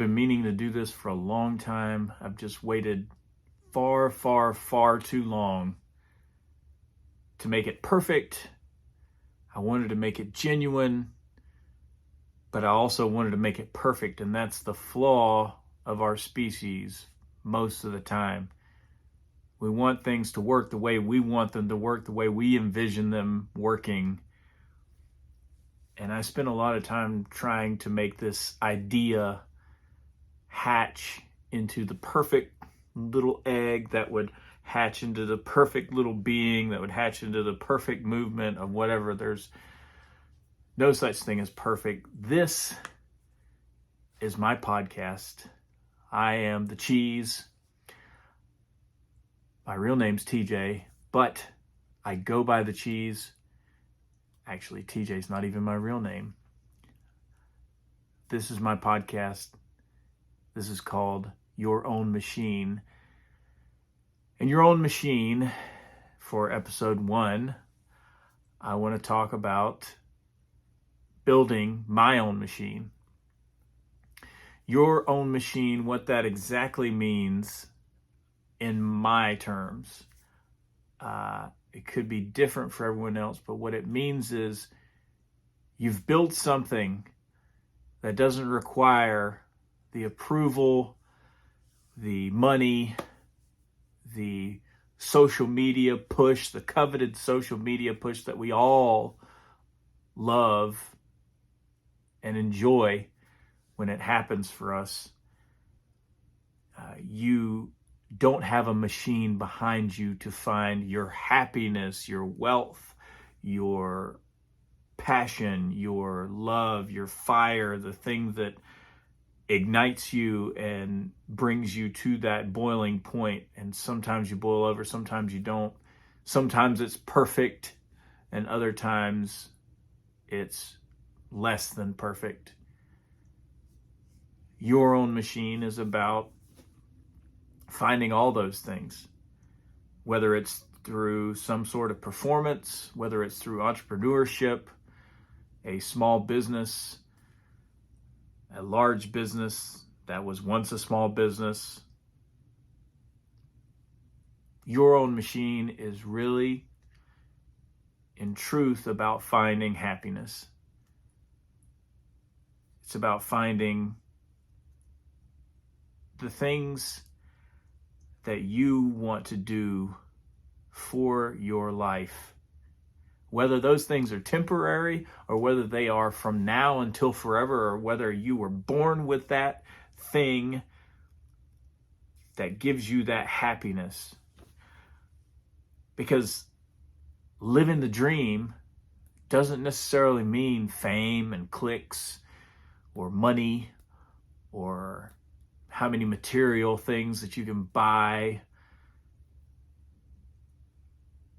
been meaning to do this for a long time. I've just waited far, far, far too long to make it perfect. I wanted to make it genuine, but I also wanted to make it perfect, and that's the flaw of our species most of the time. We want things to work the way we want them to work, the way we envision them working. And I spent a lot of time trying to make this idea hatch into the perfect little egg that would hatch into the perfect little being that would hatch into the perfect movement of whatever. There's no such thing as perfect. This is my podcast. I am the Cheese. My real name's TJ, but I go by the Cheese. Actually, TJ's not even my real name. This is my podcast. This is called Your Own Machine. And Your Own Machine, for episode 1, I want to talk about building my own machine. Your own machine, what that exactly means in my terms. It could be different for everyone else, but what it means is you've built something that doesn't require the approval, the money, the social media push, the coveted social media push that we all love and enjoy when it happens for us. You don't have a machine behind you to find your happiness, your wealth, your passion, your love, your fire, the thing that ignites you and brings you to that boiling point. And sometimes you boil over, sometimes you don't. Sometimes it's perfect, and other times it's less than perfect. Your own machine is about finding all those things, whether it's through some sort of performance, whether it's through entrepreneurship, a small business, a large business that was once a small business. Your own machine is really, in truth, about finding happiness. It's about finding the things that you want to do for your life. Whether those things are temporary or whether they are from now until forever, or whether you were born with that thing that gives you that happiness. Because living the dream doesn't necessarily mean fame and clicks or money or how many material things that you can buy.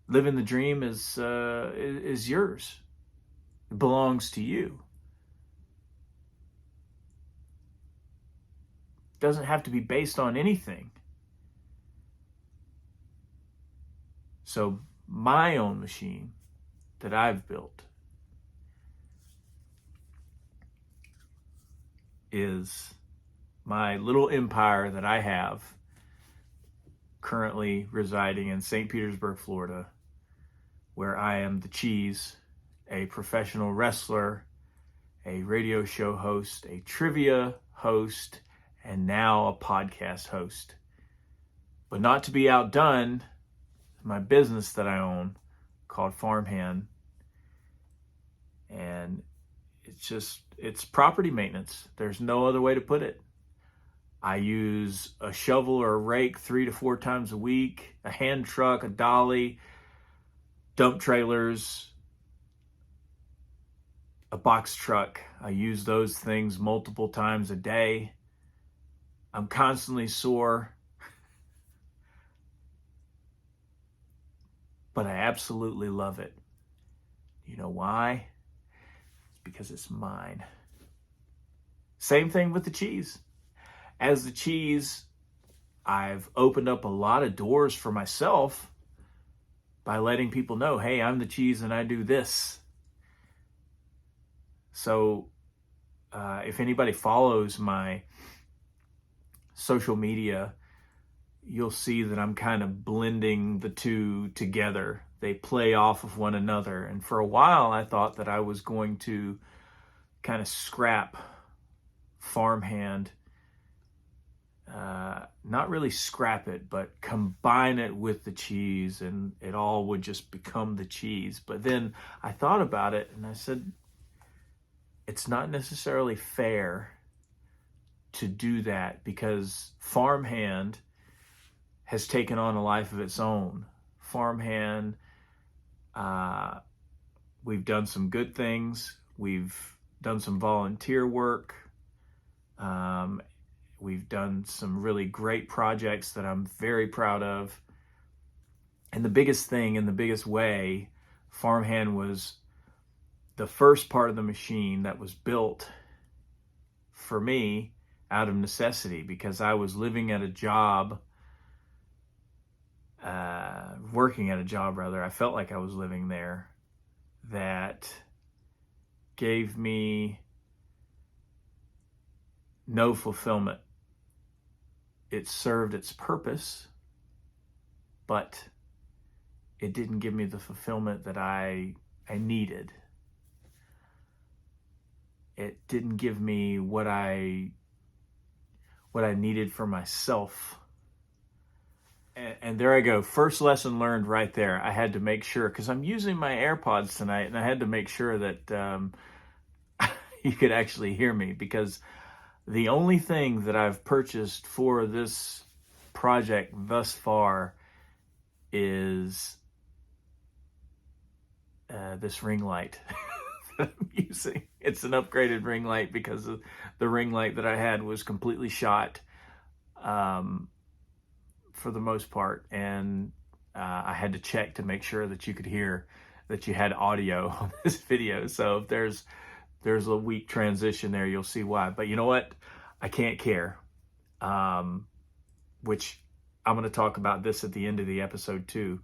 Living the dream is yours. It belongs to you. It doesn't have to be based on anything. So my own machine that I've built is my little empire that I have, currently residing in St. Petersburg, Florida, where I am the Cheese, a professional wrestler, a radio show host, a trivia host, and now a podcast host. But not to be outdone, my business that I own called Farmhand, and it's property maintenance. There's no other way to put it. I use a shovel or a rake 3 to 4 times a week, a hand truck, a dolly, dump trailers, a box truck. I use those things multiple times a day. I'm constantly sore, but I absolutely love it. You know why? It's because it's mine. Same thing with the Cheese. As the Cheese, I've opened up a lot of doors for myself by letting people know, hey, I'm the Cheese and I do this. So if anybody follows my social media, you'll see that I'm kind of blending the two together. They play off of one another. And for a while, I thought that I was going to kind of scrap farmhand, not really scrap it, but combine it with the cheese, and it all would just become the cheese. But then I thought about it and I said, it's not necessarily fair to do that, because farmhand has taken on a life of its own. Farmhand, we've done some good things. We've done some volunteer work. We've done some really great projects that I'm very proud of. And the biggest thing, in the biggest way, farmhand was the first part of the machine that was built for me out of necessity, because I was living at a job, working at a job rather. I felt like I was living there, that gave me no fulfillment. It served its purpose, but it didn't give me the fulfillment that I needed. It didn't give me what I needed for myself. And there I go. First lesson learned right there. I had to make sure, because I'm using my AirPods tonight, and I had to make sure that you could actually hear me, because the only thing that I've purchased for this project thus far is this ring light that I'm using. It's an upgraded ring light, because the ring light that I had was completely shot for the most part, and I had to check to make sure that you could hear, that you had audio on this video. So if there's a weak transition there, you'll see why. But you know what? I can't care, which I'm going to talk about this at the end of the episode too.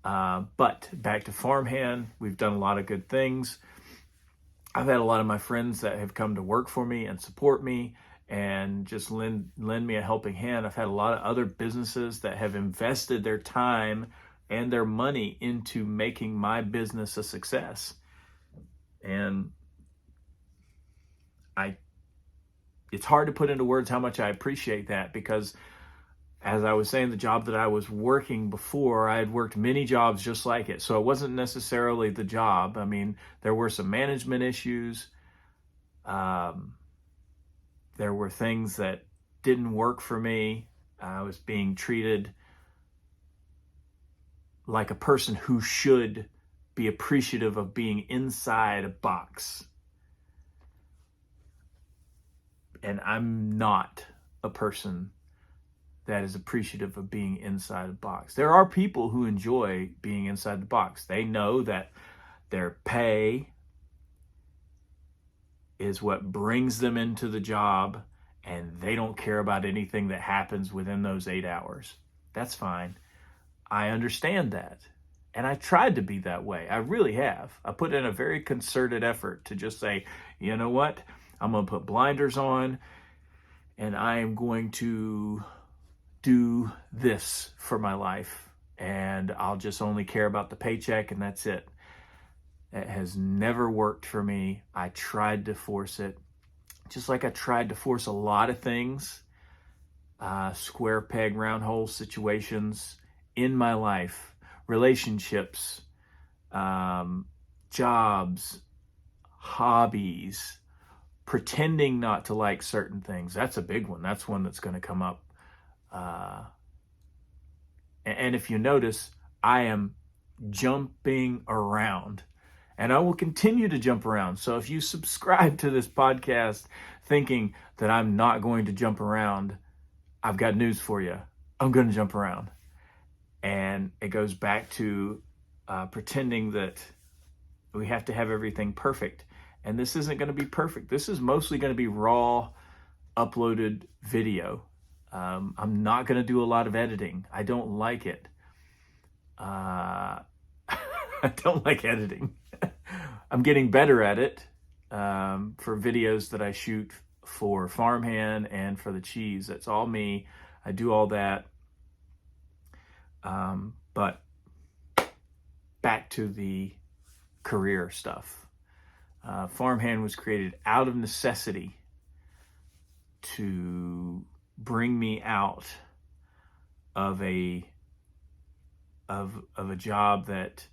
But back to farmhand, we've done a lot of good things. I've had a lot of my friends that have come to work for me and support me and just lend me a helping hand. I've had a lot of other businesses that have invested their time and their money into making my business a success. And it's hard to put into words how much I appreciate that, because as I was saying, the job that I was working before, I had worked many jobs just like it. So it wasn't necessarily the job. I mean, there were some management issues. There were things that didn't work for me. I was being treated like a person who should be appreciative of being inside a box. And I'm not a person that is appreciative of being inside a box. There are people who enjoy being inside the box. They know that their pay is what brings them into the job, and they don't care about anything that happens within those 8 hours. That's fine. I understand that. And I tried to be that way. I really have. I put in a very concerted effort to just say, you know what? I'm going to put blinders on, and I am going to do this for my life, and I'll just only care about the paycheck, and that's it. It has never worked for me. I tried to force it, just like I tried to force a lot of things, square peg, round hole situations in my life, relationships, jobs, hobbies, pretending not to like certain things. That's a big one. That's one that's going to come up. And if you notice, I am jumping around, and I will continue to jump around. So if you subscribe to this podcast thinking that I'm not going to jump around, I've got news for you. I'm going to jump around. And it goes back to pretending that we have to have everything perfect. And this isn't going to be perfect. This is mostly going to be raw, uploaded video. I'm not going to do a lot of editing. I don't like it. I don't like editing. I'm getting better at it for videos that I shoot for farmhand and for the cheese. That's all me. I do all that. But back to the career stuff. Farmhand was created out of necessity to bring me out of a job that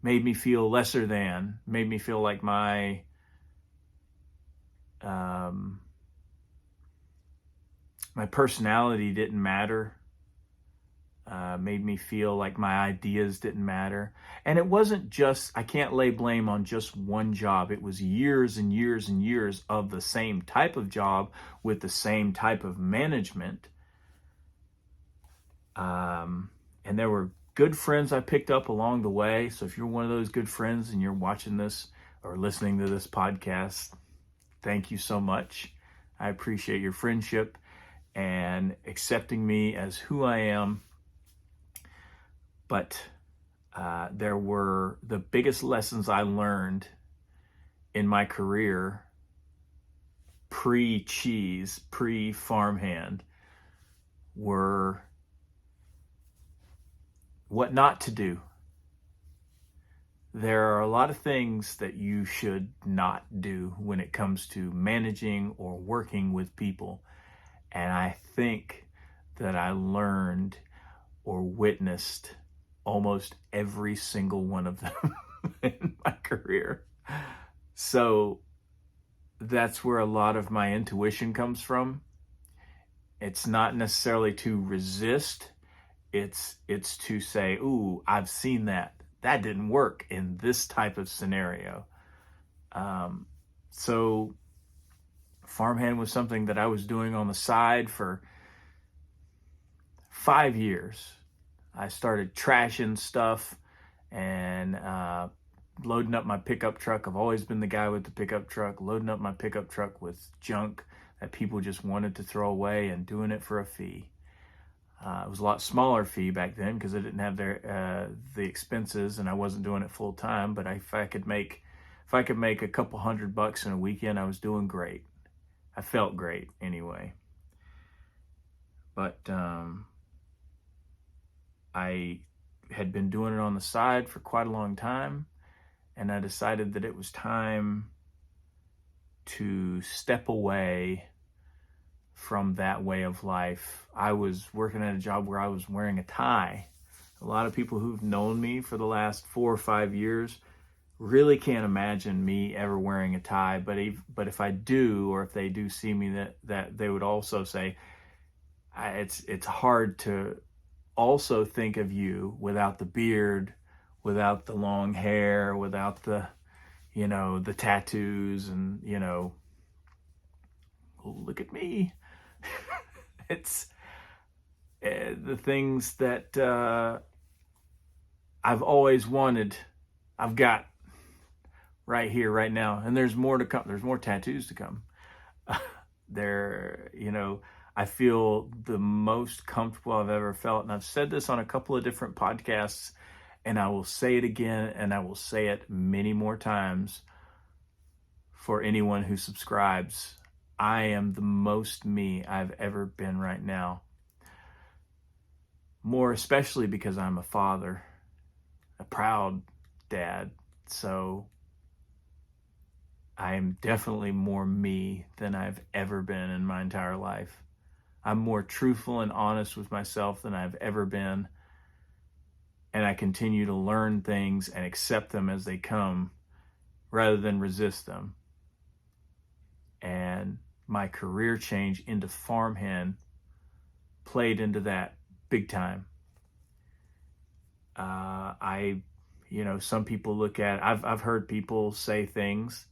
made me feel lesser than, made me feel like my my personality didn't matter, made me feel like my ideas didn't matter. And it wasn't just, I can't lay blame on just one job. It was years and years and years of the same type of job with the same type of management. And there were good friends I picked up along the way. So if you're one of those good friends and you're watching this or listening to this podcast, thank you so much. I appreciate your friendship and accepting me as who I am. But there were the biggest lessons I learned in my career pre-cheese, pre-farmhand, were what not to do. There are a lot of things that you should not do when it comes to managing or working with people. And I think that I learned or witnessed almost every single one of them in my career. So that's where a lot of my intuition comes from. It's not necessarily to resist. It's to say, ooh, I've seen that. That didn't work in this type of scenario. So farmhand was something that I was doing on the side for 5 years. I started trashing stuff and loading up my pickup truck. I've always been the guy with the pickup truck, loading up my pickup truck with junk that people just wanted to throw away and doing it for a fee. It was a lot smaller fee back then because I didn't have the expenses and I wasn't doing it full time. But if I could make a couple $100 in a weekend, I was doing great. I felt great anyway. But I had been doing it on the side for quite a long time, and I decided that it was time to step away from that way of life. I was working at a job where I was wearing a tie. A lot of people who've known me for the last 4 or 5 years really can't imagine me ever wearing a tie. But if I do, or if they do see me, that they would also say, it's hard to also think of you without the beard, without the long hair, without the tattoos, and look at me. It's the things that I've always wanted, I've got right here, right now. And there's more to come. There's more tattoos to come. I feel the most comfortable I've ever felt. And I've said this on a couple of different podcasts, and I will say it again, and I will say it many more times for anyone who subscribes. I am the most me I've ever been right now. More especially because I'm a father, a proud dad. So I am definitely more me than I've ever been in my entire life. I'm more truthful and honest with myself than I've ever been. And I continue to learn things and accept them as they come rather than resist them. And my career change into farmhand played into that big time. Some people look at, I've heard people say things,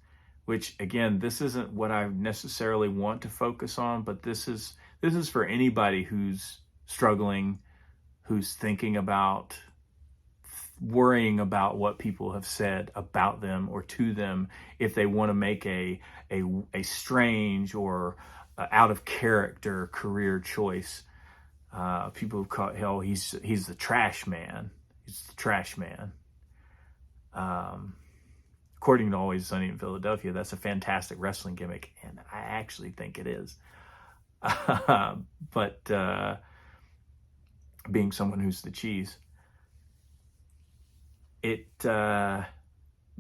which again, this isn't what I necessarily want to focus on, but this is for anybody who's struggling, who's thinking about, worrying about what people have said about them or to them, if they want to make a strange or out of character career choice. People have called, hell, he's the trash man. He's the trash man. Of according to Always Sunny in Philadelphia, that's a fantastic wrestling gimmick, and I actually think it is. But being someone who's the cheese,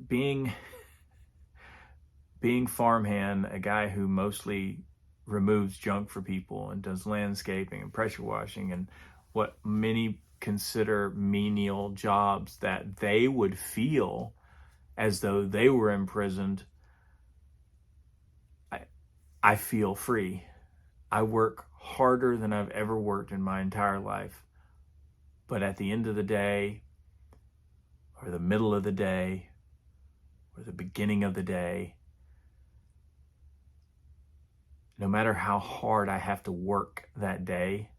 being farmhand, a guy who mostly removes junk for people and does landscaping and pressure washing and what many consider menial jobs that they would feel as though they were imprisoned, I feel free. I work harder than I've ever worked in my entire life. But at the end of the day, or the middle of the day, or the beginning of the day, no matter how hard I have to work that day,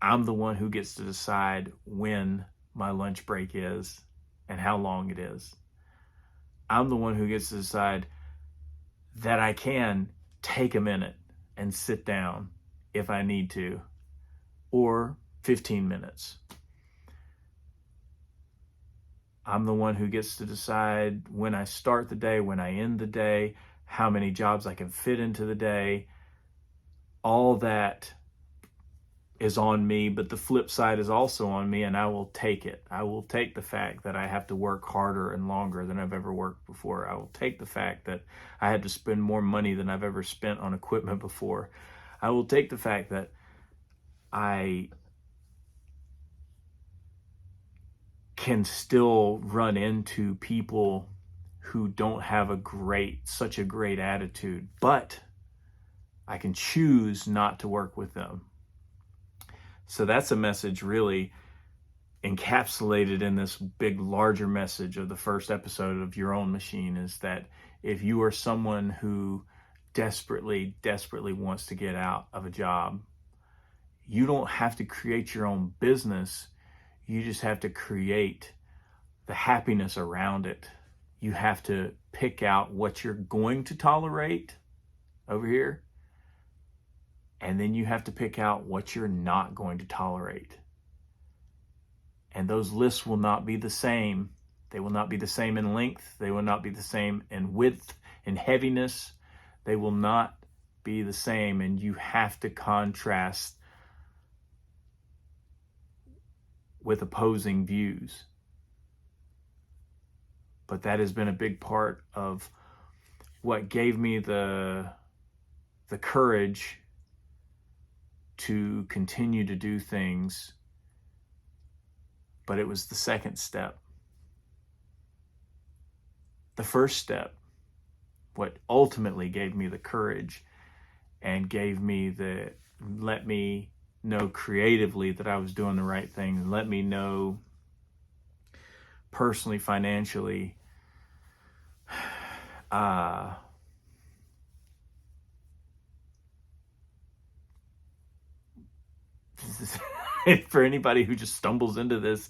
I'm the one who gets to decide when my lunch break is and how long it is. I'm the one who gets to decide that I can take a minute and sit down if I need to, or 15 minutes. I'm the one who gets to decide when I start the day, when I end the day, how many jobs I can fit into the day. All that is on me, but the flip side is also on me, and I will take it. I will take the fact that I have to work harder and longer than I've ever worked before. I will take the fact that I had to spend more money than I've ever spent on equipment before. I will take the fact that I can still run into people who don't have such a great attitude, but I can choose not to work with them. So that's a message really encapsulated in this big, larger message of the first episode of Your Own Machine, is that if you are someone who desperately wants to get out of a job, you don't have to create your own business. You just have to create the happiness around it. You have to pick out what you're going to tolerate over here, and then you have to pick out what you're not going to tolerate. And those lists will not be the same. They will not be the same in length. They will not be the same in width and heaviness. They will not be the same, and you have to contrast with opposing views. But that has been a big part of what gave me the courage to continue to do things. But it was the second step. The first step, what ultimately gave me the courage and let me know creatively that I was doing the right thing, and let me know personally, financially, for anybody who just stumbles into this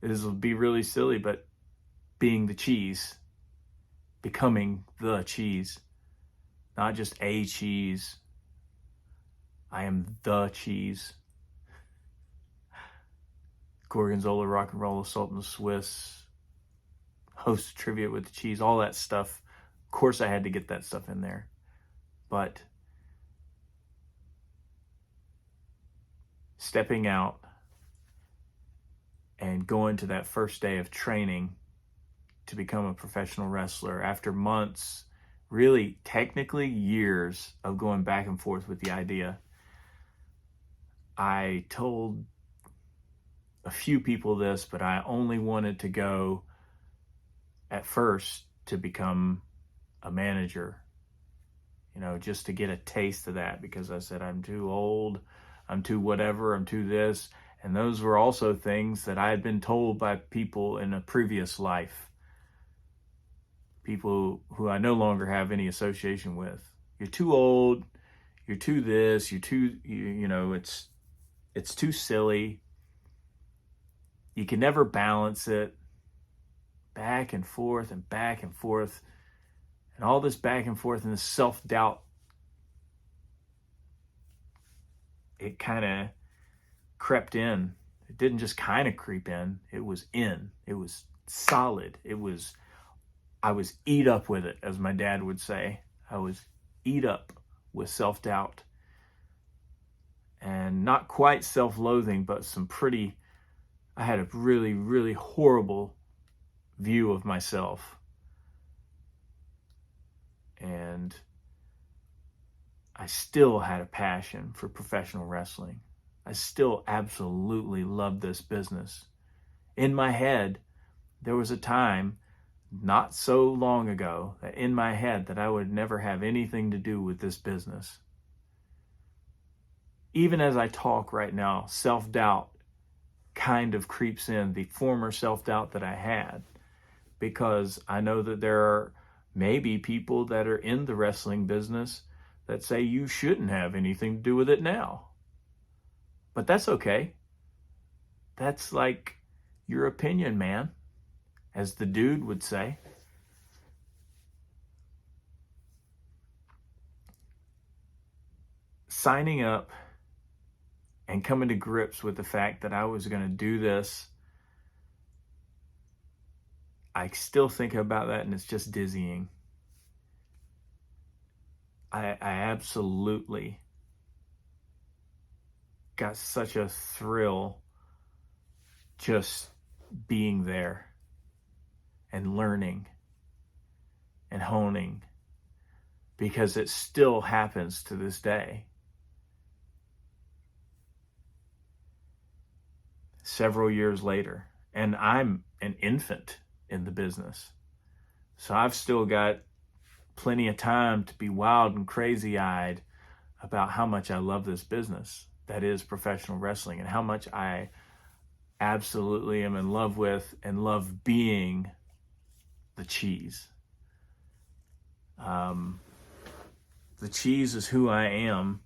will be really silly, but being the cheese, becoming the cheese, not just a cheese. I am the cheese. Gorgonzola, rock and roll, Sultan of Swiss, host trivia with the cheese, all that stuff. Of course I had to get that stuff in there. But stepping out and going to that first day of training to become a professional wrestler, after months, really technically years of going back and forth with the idea, I told a few people this, but I only wanted to go at first to become a manager, just to get a taste of that, because I said, I'm too old, I'm too whatever, I'm too this. And those were also things that I had been told by people in a previous life, people who I no longer have any association with. You're too old, you're too this, you're too, it's too silly. You can never balance it. Back and forth and back and forth. And all this back and forth and this self-doubt, it kind of crept in. It didn't just kind of creep in. It was in. It was solid. I was eat up with it, as my dad would say. I was eat up with self-doubt. And not quite self-loathing, but I had a really, really horrible view of myself. And I still had a passion for professional wrestling. I still absolutely loved this business. In my head, there was a time not so long ago that in my head that I would never have anything to do with this business. Even as I talk right now, self-doubt kind of creeps in, the former self-doubt that I had, because I know that there are maybe people that are in the wrestling business that say you shouldn't have anything to do with it now. But that's okay. That's like your opinion, man, as the dude would say. Signing up and coming to grips with the fact that I was going to do this, I still think about that and it's just dizzying. I absolutely got such a thrill just being there and learning and honing, because it still happens to this day. Several years later, and I'm an infant in the business. So I've still got plenty of time to be wild and crazy-eyed about how much I love this business that is professional wrestling, and how much I absolutely am in love with and love being the Cheese. The Cheese is who I am,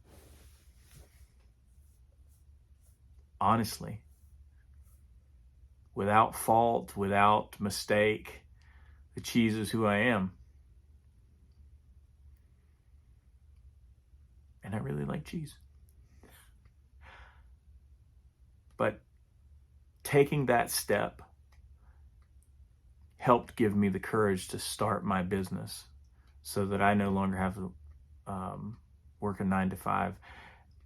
honestly. Without fault, without mistake, the Cheese is who I am. And I really like cheese. But taking that step helped give me the courage to start my business, so that I no longer have to work a 9-to-5.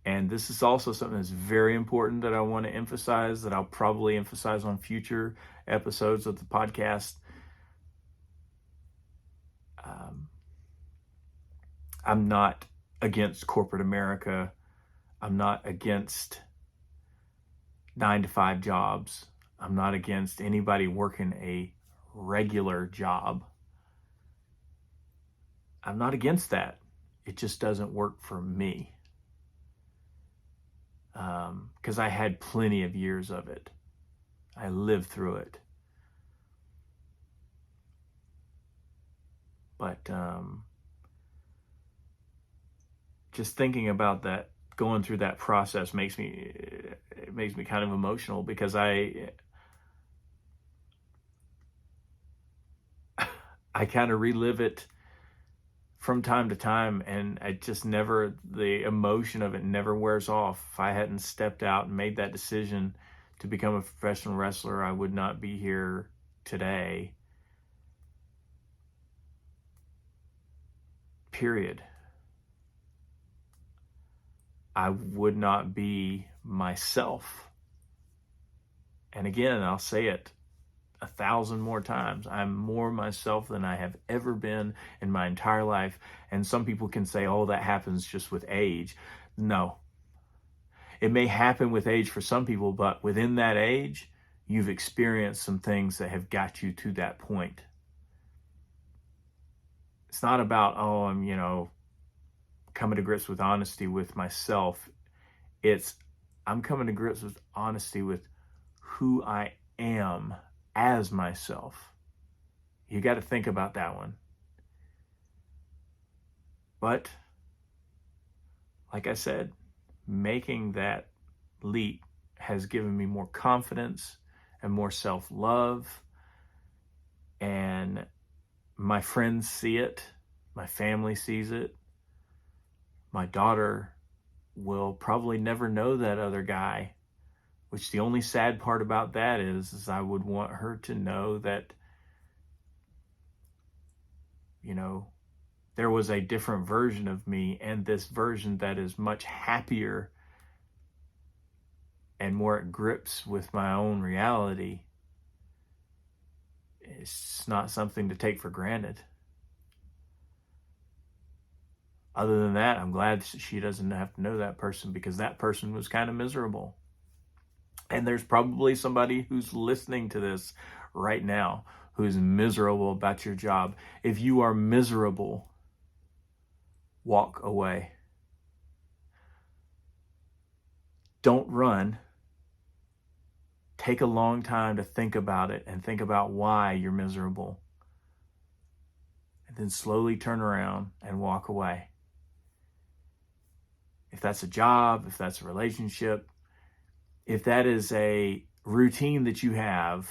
And this is also something that's very important that I want to emphasize, that I'll probably emphasize on future episodes of the podcast. I'm not against corporate America. I'm not against 9-to-5 jobs. I'm not against anybody working a regular job. I'm not against that. It just doesn't work for me. Because I had plenty of years of it. I lived through it. But just thinking about that, going through that process makes me kind of emotional, because I kind of relive it from time to time, and the emotion of it never wears off. If I hadn't stepped out and made that decision to become a professional wrestler, I would not be here today. Period. I would not be myself. And again, I'll say it 1,000 more times. I'm more myself than I have ever been in my entire life. And some people can say, oh, that happens just with age. No. It may happen with age for some people, but within that age, you've experienced some things that have got you to that point. It's not about, oh, I'm, coming to grips with honesty with myself. I'm coming to grips with honesty with who I am as myself. You got to think about that one. But like I said, making that leap has given me more confidence and more self-love. And my friends see it. My family sees it. My daughter will probably never know that other guy, which the only sad part about that is I would want her to know that there was a different version of me, and this version that is much happier and more at grips with my own reality. It's not something to take for granted. Other than that, I'm glad she doesn't have to know that person, because that person was kind of miserable. And there's probably somebody who's listening to this right now who's miserable about your job. If you are miserable, walk away. Don't run. Take a long time to think about it and think about why you're miserable. And then slowly turn around and walk away. If that's a job, if that's a relationship, if that is a routine that you have,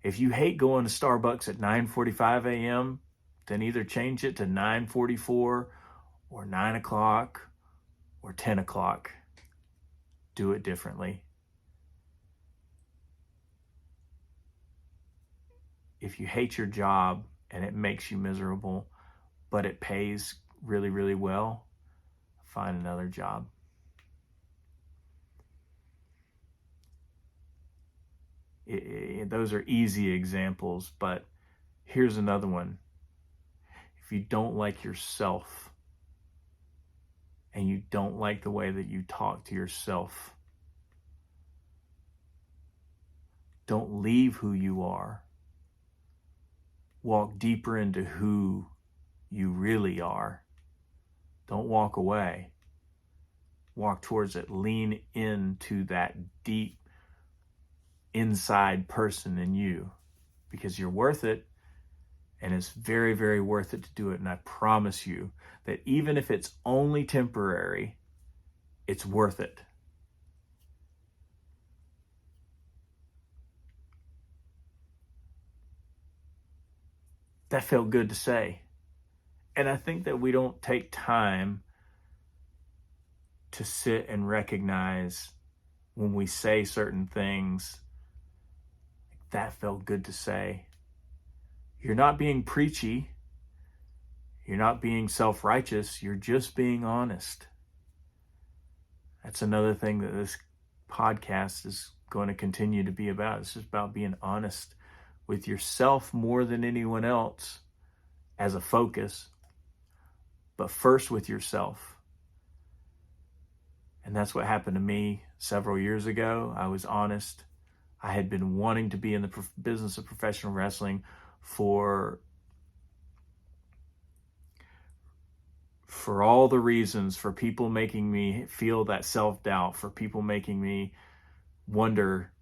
if you hate going to Starbucks at 9:45 a.m., then either change it to 9:44 or 9 o'clock or 10 o'clock. Do it differently. If you hate your job and it makes you miserable, but it pays really, really well, find another job. Those are easy examples, but here's another one. If you don't like yourself and you don't like the way that you talk to yourself, don't leave who you are. Walk deeper into who you really are. Don't walk away. Walk towards it. Lean into that deep inside person in you, because you're worth it, and it's very, very worth it to do it. And I promise you that even if it's only temporary, it's worth it. That felt good to say. And I think that we don't take time to sit and recognize when we say certain things. That felt good to say. You're not being preachy. You're not being self-righteous. You're just being honest. That's another thing that this podcast is going to continue to be about. It's just about being honest with yourself more than anyone else as a focus, but first with yourself. And that's what happened to me several years ago. I was honest. I had been wanting to be in the business of professional wrestling for all the reasons, for people making me feel that self-doubt, for people making me wonder,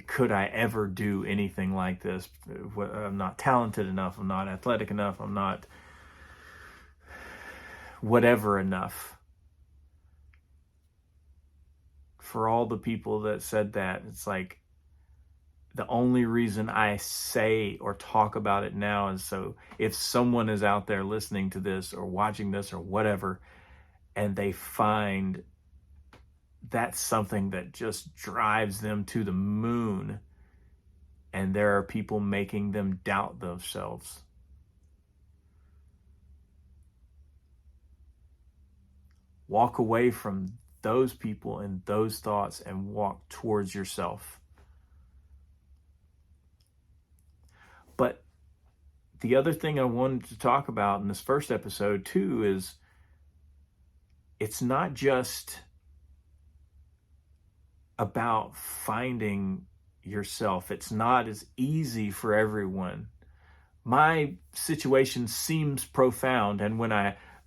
could I ever do anything like this? I'm not talented enough. I'm not athletic enough. I'm not whatever enough. For all the people that said that, it's like, the only reason I say or talk about it now is so if someone is out there listening to this or watching this or whatever, and they find that's something that just drives them to the moon, and there are people making them doubt themselves. Walk away from those people and those thoughts and walk towards yourself. But the other thing I wanted to talk about in this first episode too is it's not just about finding yourself. It's not as easy for everyone. My situation seems profound, and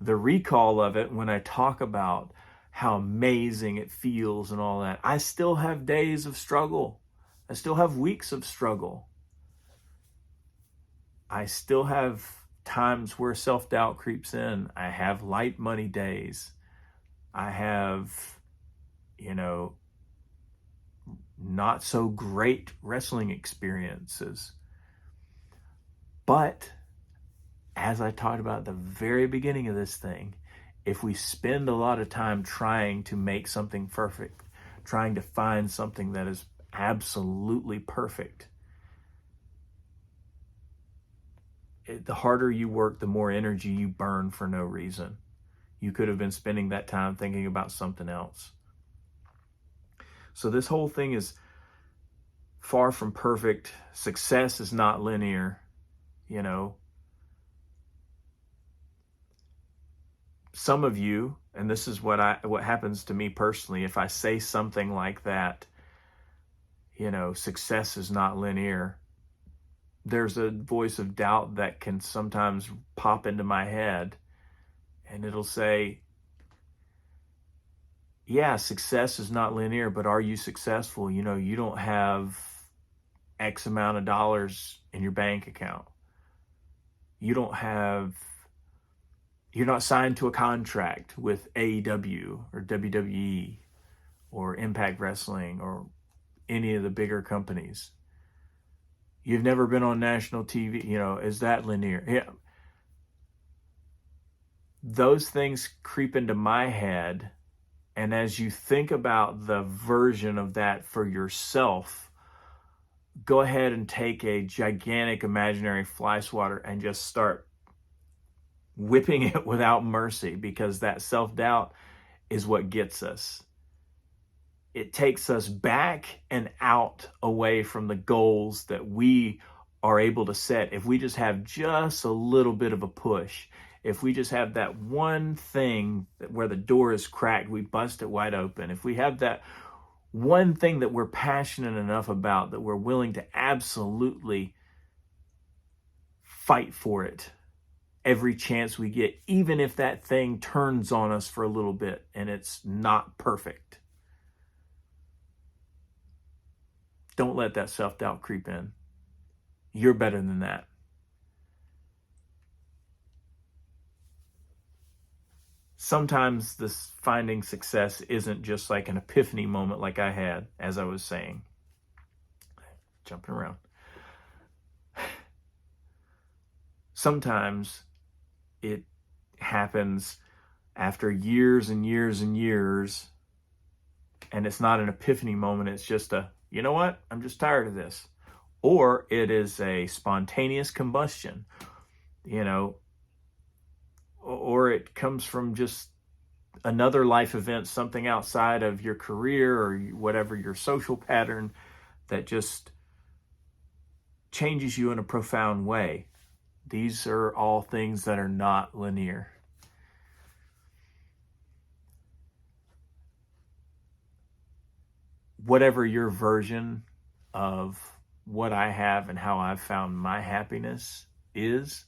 the recall of it, when I talk about how amazing it feels and all that, I still have days of struggle. I still have weeks of struggle. I still have times where self-doubt creeps in. I have light money days. I have, not so great wrestling experiences. But as I talked about at the very beginning of this thing, if we spend a lot of time trying to make something perfect, trying to find something that is absolutely perfect, the harder you work, the more energy you burn for no reason. You could have been spending that time thinking about something else. So this whole thing is far from perfect. Success is not linear, you know. Some of you, and this is what happens to me personally, if I say something like that, you know, success is not linear, there's a voice of doubt that can sometimes pop into my head, and it'll say, yeah, success is not linear, but are you successful? You know, you don't have X amount of dollars in your bank account. You're not signed to a contract with AEW or WWE or Impact Wrestling or any of the bigger companies. You've never been on national TV, you know, is that linear? Yeah. Those things creep into my head. And as you think about the version of that for yourself, go ahead and take a gigantic imaginary fly swatter and just start whipping it without mercy, because that self-doubt is what gets us. It takes us back and out away from the goals that we are able to set. If we just have just a little bit of a push, if we just have that one thing where the door is cracked, we bust it wide open. If we have that one thing that we're passionate enough about, that we're willing to absolutely fight for it every chance we get, even if that thing turns on us for a little bit and it's not perfect. Don't let that self-doubt creep in. You're better than that. Sometimes this finding success isn't just like an epiphany moment like I had, as I was saying. Jumping around. Sometimes it happens after years and years and years, and it's not an epiphany moment. It's just a, you know what? I'm just tired of this. Or it is a spontaneous combustion, you know, or it comes from just another life event, something outside of your career or whatever, your social pattern, that just changes you in a profound way. These are all things that are not linear. Whatever your version of what I have and how I've found my happiness is,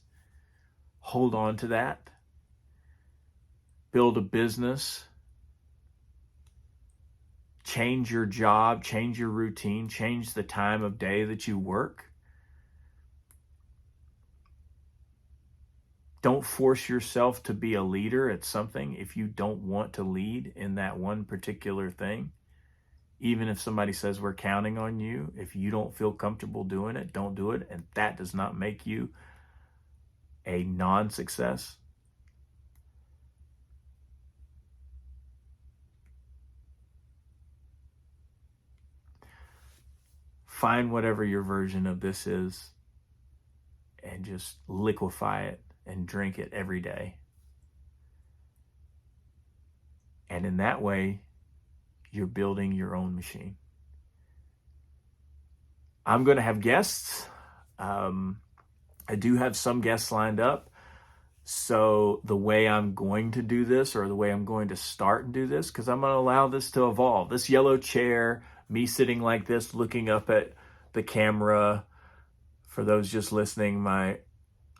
hold on to that. Build a business. Change your job, change your routine, change the time of day that you work. Don't force yourself to be a leader at something if you don't want to lead in that one particular thing. Even if somebody says we're counting on you, if you don't feel comfortable doing it, don't do it. And that does not make you a non-success. Find whatever your version of this is and just liquefy it and drink it every day. And in that way, you're building your own machine. I'm going to have guests. I do have some guests lined up. So the way I'm going to do this, or the way I'm going to start and do this, because I'm going to allow this to evolve. This yellow chair, me sitting like this, looking up at the camera. For those just listening, my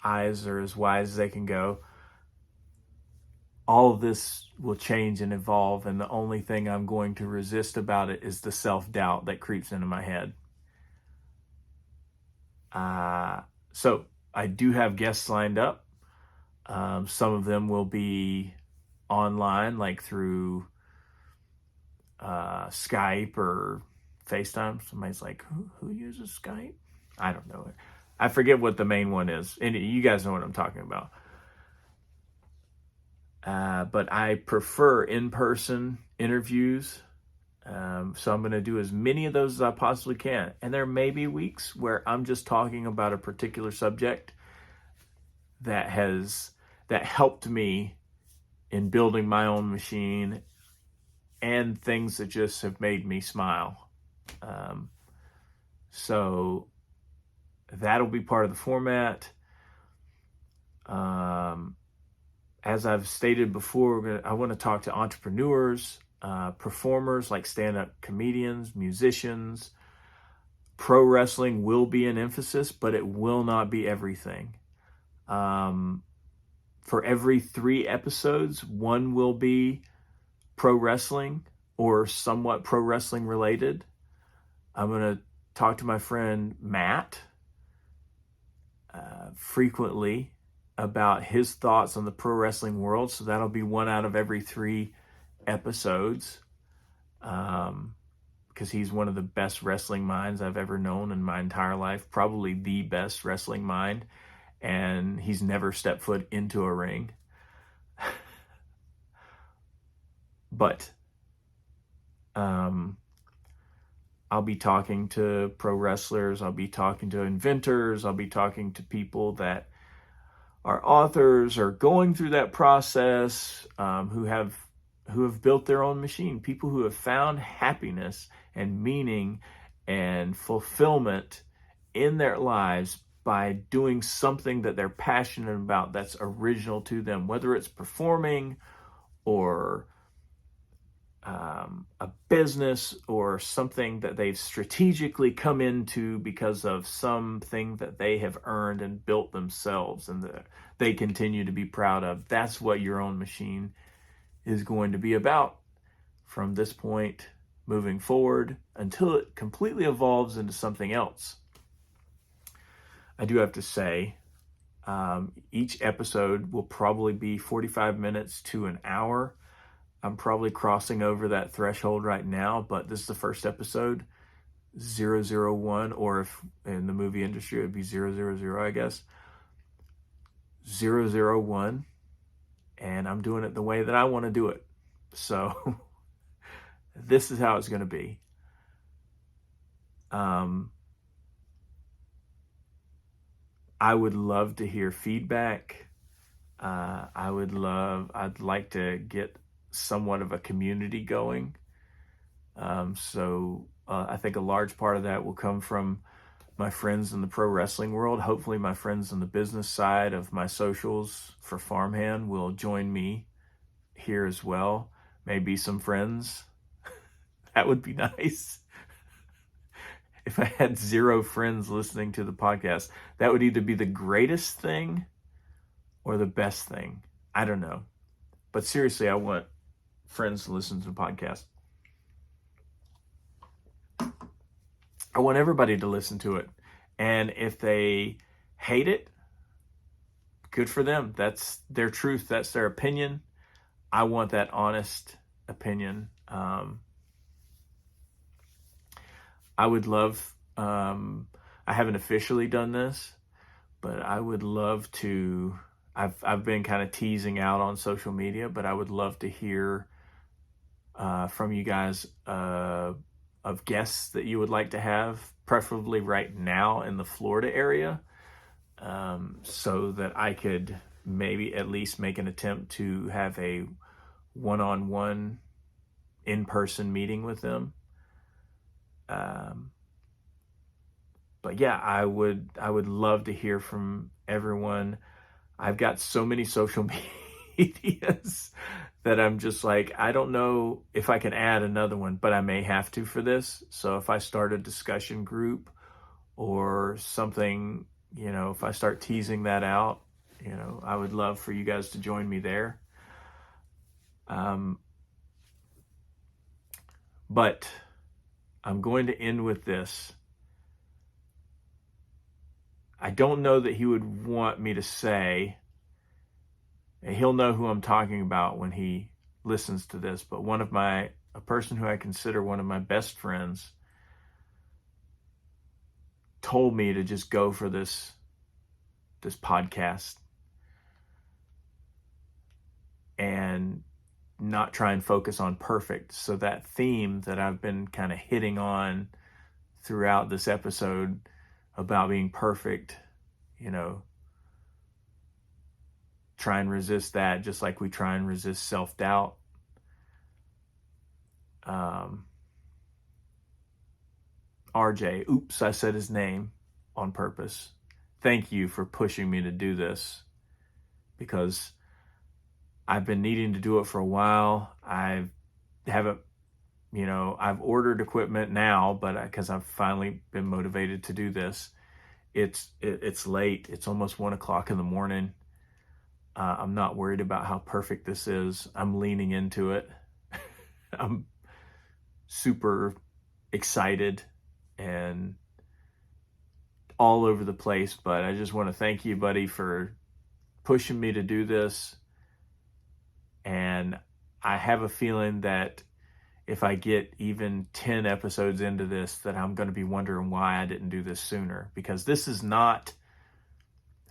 eyes are as wide as they can go. All of this will change and evolve, and the only thing I'm going to resist about it is the self-doubt that creeps into my head. So I do have guests lined up. Some of them will be online, like through Skype or FaceTime. Somebody's like, who uses Skype? I don't know. I forget what the main one is. And you guys know what I'm talking about. But I prefer in-person interviews. So I'm going to do as many of those as I possibly can. And there may be weeks where I'm just talking about a particular subject that helped me in building my own machine, and things that just have made me smile. So that'll be part of the format. As I've stated before, I want to talk to entrepreneurs, performers like stand-up comedians, musicians. Pro wrestling will be an emphasis, but it will not be everything. For every 3 episodes, one will be pro wrestling or somewhat pro wrestling related. I'm going to talk to my friend Matt frequently about his thoughts on the pro wrestling world. So that'll be 1 out of every 3 episodes, because he's one of the best wrestling minds I've ever known in my entire life, probably the best wrestling mind, and he's never stepped foot into a ring. But I'll be talking to pro wrestlers, I'll be talking to inventors, I'll be talking to people that are authors or going through that process, who have built their own machine, people who have found happiness and meaning and fulfillment in their lives by doing something that they're passionate about, that's original to them, whether it's performing or a business or something that they've strategically come into because of something that they have earned and built themselves and that they continue to be proud of. That's what your own machine is going to be about from this point moving forward until it completely evolves into something else. I do have to say, each episode will probably be 45 minutes to an hour. I'm probably crossing over that threshold right now, but this is the first episode, 001, or if in the movie industry, it'd be 000, I guess. 001, and I'm doing it the way that I want to do it. So this is how it's going to be. I would love to hear feedback. I'd like to get somewhat of a community going. So I think a large part of that will come from my friends in the pro wrestling world. Hopefully my friends on the business side of my socials for Farmhand will join me here as well. Maybe some friends. That would be nice. If I had 0 friends listening to the podcast, that would either be the greatest thing or the best thing. I don't know. But seriously, I want friends to listen to the podcast. I want everybody to listen to it. And if they hate it, good for them. That's their truth. That's their opinion. I want that honest opinion. I would love, I haven't officially done this, but I would love to, I've been kind of teasing out on social media, but I would love to hear from you guys of guests that you would like to have, preferably right now in the Florida area, so that I could maybe at least make an attempt to have a one-on-one in-person meeting with them. But yeah, I would love to hear from everyone. I've got so many social medias that I'm just like, I don't know if I can add another one, but I may have to for this. So if I start a discussion group or something, if I start teasing that out, I would love for you guys to join me there. But I'm going to end with this. I don't know that he would want me to say, and he'll know who I'm talking about when he listens to this, but a person who I consider one of my best friends told me to just go for this podcast and not try and focus on perfect. So that theme that I've been kind of hitting on throughout this episode about being perfect, try and resist that just like we try and resist self-doubt. RJ, oops, I said his name on purpose. Thank you for pushing me to do this, because I've been needing to do it for a while. I haven't, I've ordered equipment now, but because I've finally been motivated to do this. It's late. It's almost 1 o'clock in the morning. I'm not worried about how perfect this is. I'm leaning into it. I'm super excited and all over the place, but I just want to thank you, buddy, for pushing me to do this. And I have a feeling that if I get even 10 episodes into this, that I'm going to be wondering why I didn't do this sooner, because this is not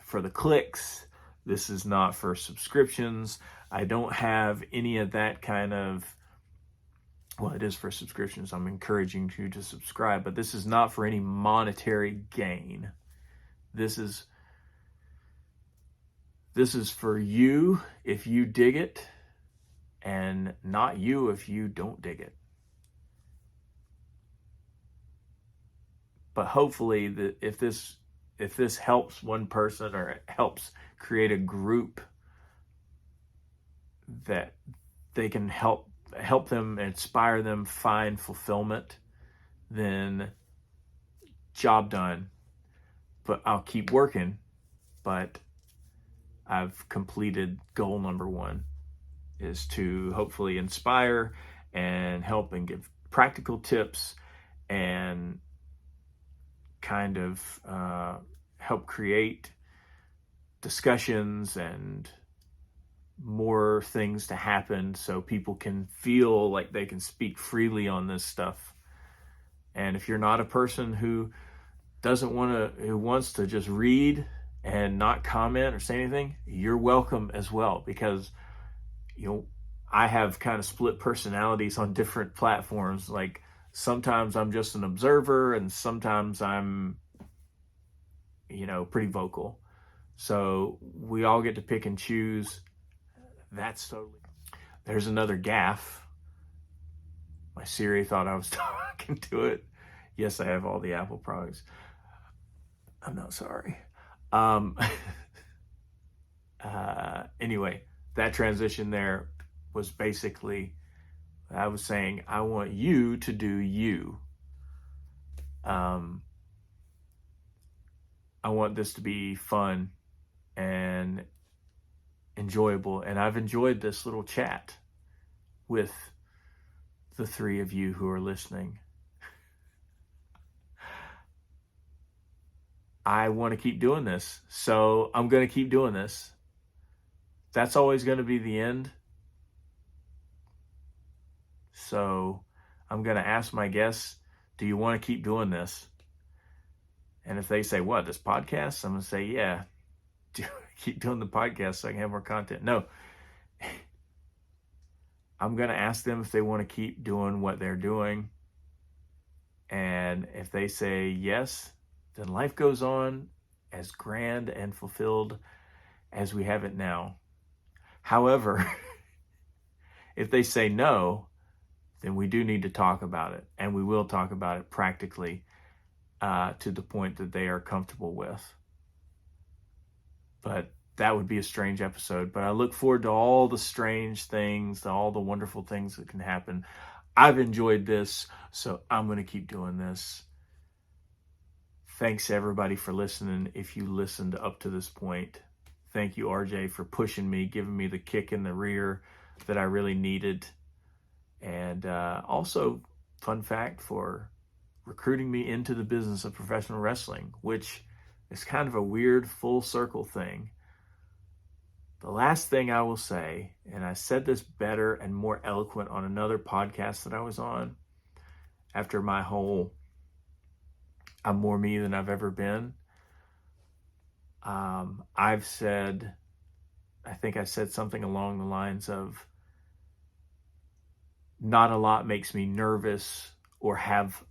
for the clicks. This is not for subscriptions. I don't have any of that kind of, well, it is for subscriptions. I'm encouraging you to subscribe, but this is not for any monetary gain. This is for you if you dig it, and not you if you don't dig it. But hopefully, if this helps one person, or it helps create a group that they can help them, inspire them, find fulfillment, then job done. But I'll keep working. But I've completed goal number 1, is to hopefully inspire and help and give practical tips and kind of help create discussions and more things to happen so people can feel like they can speak freely on this stuff. And if you're not a person who wants to just read and not comment or say anything, you're welcome as well, because I have kind of split personalities on different platforms. Like sometimes I'm just an observer, and sometimes I'm pretty vocal. So we all get to pick and choose. That's totally. There's another gaffe. My Siri thought I was talking to it. Yes, I have all the Apple products. I'm not sorry. Anyway, that transition there was basically, I was saying, I want you to do you. I want this to be fun and enjoyable. And I've enjoyed this little chat with the 3 of you who are listening. I want to keep doing this, so I'm going to keep doing this. That's always going to be the end. So I'm going to ask my guests, do you want to keep doing this? And if they say, what, this podcast? I'm going to say, yeah. Do you want to keep doing the podcast so I can have more content? No. I'm going to ask them if they want to keep doing what they're doing. And if they say yes, then life goes on as grand and fulfilled as we have it now. However, if they say no, then we do need to talk about it, and we will talk about it practically to the point that they are comfortable with. But that would be a strange episode. But I look forward to all the strange things, all the wonderful things that can happen. I've enjoyed this, so I'm going to keep doing this. Thanks everybody for listening. If you listened up to this point, thank you, RJ, for pushing me, giving me the kick in the rear that I really needed. And also, fun fact, for recruiting me into the business of professional wrestling, which is kind of a weird full circle thing. The last thing I will say, and I said this better and more eloquent on another podcast that I was on after my whole I'm more me than I've ever been. I've said, I think I said something along the lines of, not a lot makes me nervous or have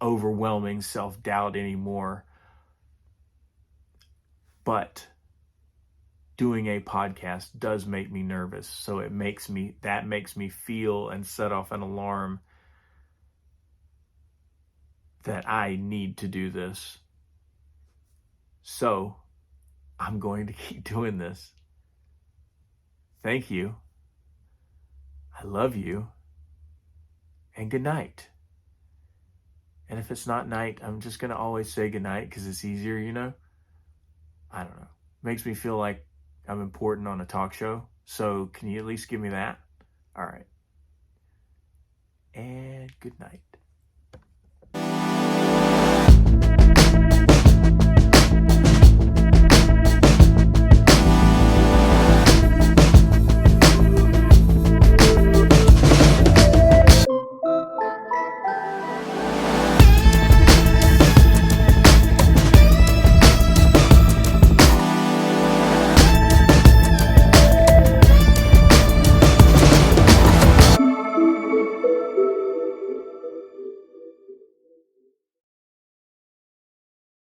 overwhelming self-doubt anymore. But doing a podcast does make me nervous. So that makes me feel and set off an alarm that I need to do this. So I'm going to keep doing this. Thank you. I love you. And good night. And if it's not night, I'm just going to always say good night because it's easier, I don't know. Makes me feel like I'm important on a talk show. So can you at least give me that? All right. And good night.